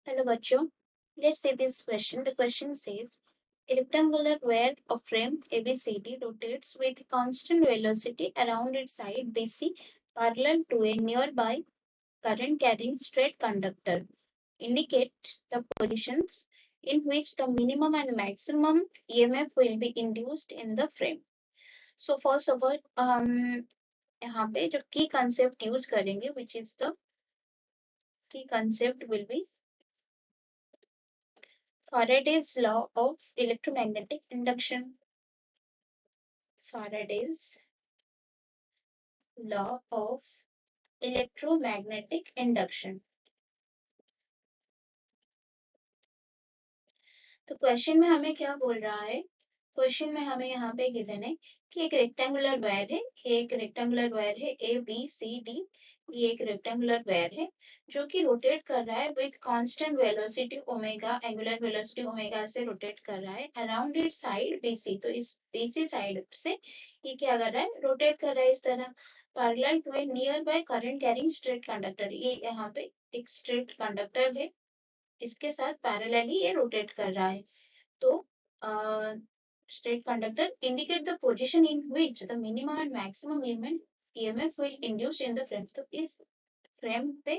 Hello, bachcho. Let's see this question. The question says, a rectangular wire of frame ABCD rotates with constant velocity around its side BC parallel to a nearby current carrying straight conductor. Indicate the positions in which the minimum and maximum EMF will be induced in the frame. So first of all, यहाँ पे जो key concept use करेंगे, which is the key concept will be Faraday's law of electromagnetic induction. Faraday's law of electromagnetic induction. तो question में हमें क्या बोल रहा है? क्वेश्चन में हमें यहाँ पे गिवन है कि एक रेक्टेंगुलर वायर है, एक रेक्टेंगुलर वायर है ए बी सी डी, ये एक रेक्टेंगुलर वायर है जो कि रोटेट कर रहा है with constant velocity omega, angular velocity omega से रोटेट कर रहा है अराउंड इट साइड बीसी। तो इस बीसी साइड से ये क्या कर रहा है? रोटेट कर रहा है इस तरह parallel to a nearby current carrying straight conductor. ये यहाँ पे एक स्ट्रेट कंडक्टर है, इसके साथ पैरेलली ये रोटेट कर रहा है। तो straight conductor indicate the position in which the minimum and maximum EMF will induce in the frame। तो इस फ्रेम पे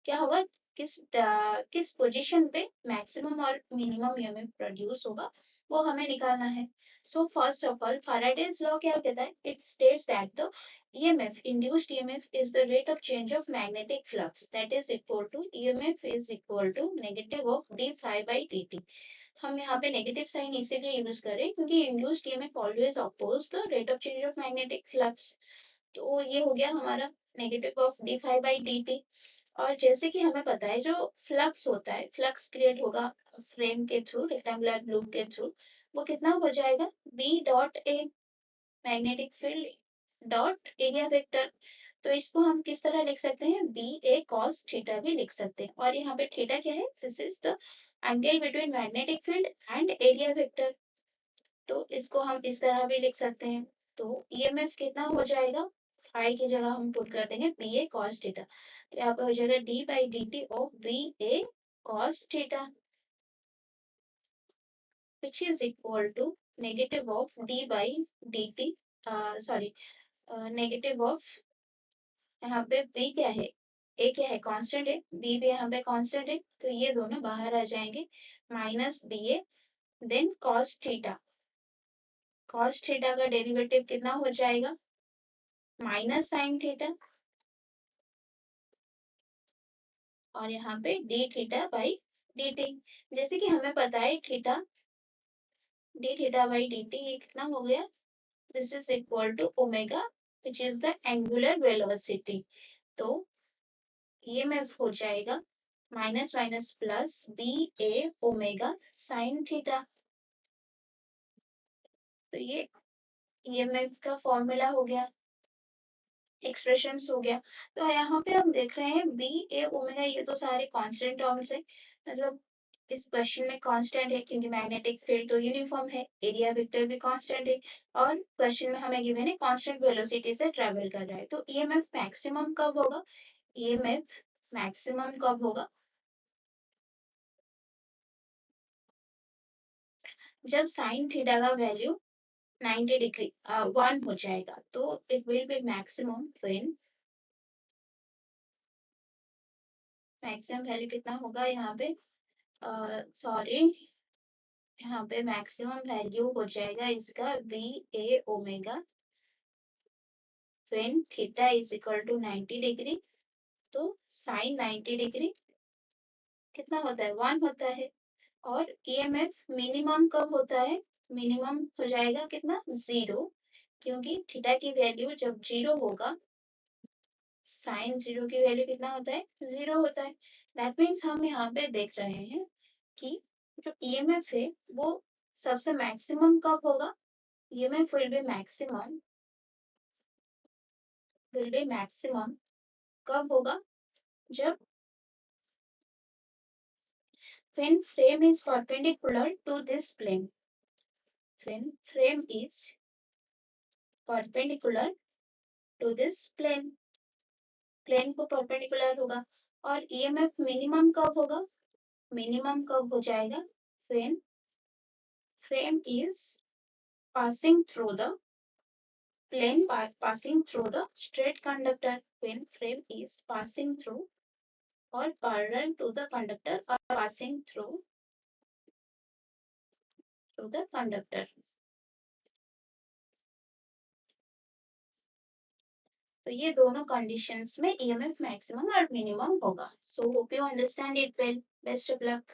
क्या होगा, किस पोजीशन पे मैक्सिमम और मिनिमम ईएमएफ प्रोड्यूस होगा वो हमें निकालना है। So first of all Faraday's law क्या कहता है? It states that the EMF induced EMF is the rate of change of magnetic flux that is equal to EMF is equal to negative of d phi by dt। हम यहाँ पे negative sign इसीलिए use करें क्योंकि induced EMF always oppose the rate of change of magnetic flux. तो ये हो गया हमारा negative of d phi by D t. और जैसे कि हमें पता है जो फ्लक्स होता है, फ्लक्स क्रिएट होगा फ्रेम के थ्रू, रेक्टेंगुलर लूप के थ्रू, वो कितना हो जाएगा? B dot A magnetic field dot area vector. तो इसको हम किस तरह लिख सकते हैं? बी ए कॉस थीटा भी लिख सकते हैं। और यहाँ पे थीटा क्या है? This is the angle between magnetic field and area vector. तो इसको हम इस तरह भी लिख सकते हैं। तो ईएमएफ कितना हो जाएगा? फाई की जगह हम पुट कर देंगे बी ए कॉस थीटा। तो यहाँ पे हो जाएगा d by D t of B A cos theta which is equal to negative of d by dt, sorry, negative of, यहाँ पे b क्या है? a क्या है? कांस्टेंट है। b भी यहाँ पे कांस्टेंट है, तो ये दोनों बाहर आ जाएंगे। Minus B A then cos theta. Cos theta का डेरिवेटिव कितना हो जाएगा? Minus sine theta. और यहाँ पे D theta by D T. जैसे कि हमें पता है theta, D theta by D T ये कितना हो गया? This is equal to omega which is the angular velocity. तो ईएमएफ हो जाएगा minus minus plus B A omega sine theta. तो ये ईएमएफ का फॉर्मूला हो गया, एक्सप्रेशन हो गया। तो यहाँ पे हम देख रहे हैं बी ए ओमेगा, ये तो सारे कांस्टेंट टर्म्स है। मतलब इस क्वेश्चन में कांस्टेंट है क्योंकि मैग्नेटिक फील्ड तो यूनिफॉर्म है, एरिया वेक्टर भी कांस्टेंट है, और क्वेश्चन में हमें गिवन है कांस्टेंट वेलोसिटी से ट्रेवल कर रहा है। तो ईएमएफ मैक्सिमम कब होगा? ईएमएफ मैक्सिमम कब होगा? जब साइन थीटा का वैल्यू 90 डिग्री 1 हो जाएगा। तो it will be maximum when, maximum value कितना होगा यहाँ पे? सॉरी, यहाँ पे मैक्सिमम वैल्यू हो जाएगा इसका B A omega when theta is equal to 90 degree. तो साइन 90 डिग्री कितना होता है? 1 होता है। और ईएमएफ मिनिमम कब होता है? मिनिमम हो जाएगा कितना? 0, क्योंकि थीटा की वैल्यू जब 0 होगा, साइन 0 की वैल्यू कितना होता है? 0 होता है। दैट मीन्स हम यहाँ पे देख रहे हैं कि जो ईएमएफ है वो सबसे मैक्सिमम कब होगा? ईएमएफ विल बी मैक्सिमम कब होगा? जब when frame is perpendicular to this plane, when frame is perpendicular to this plane, plane को परपेंडिकुलर होगा। और ईएमएफ मिनिमम कब होगा? मिनिमम कब हो जाएगा? when frame is passing through the plane passing through the straight conductor, when frame is passing through or parallel to the conductor or passing through the conductor. तो ये दोनों कंडीशंस में EMF maximum और minimum होगा. So hope you understand it well. Best of luck.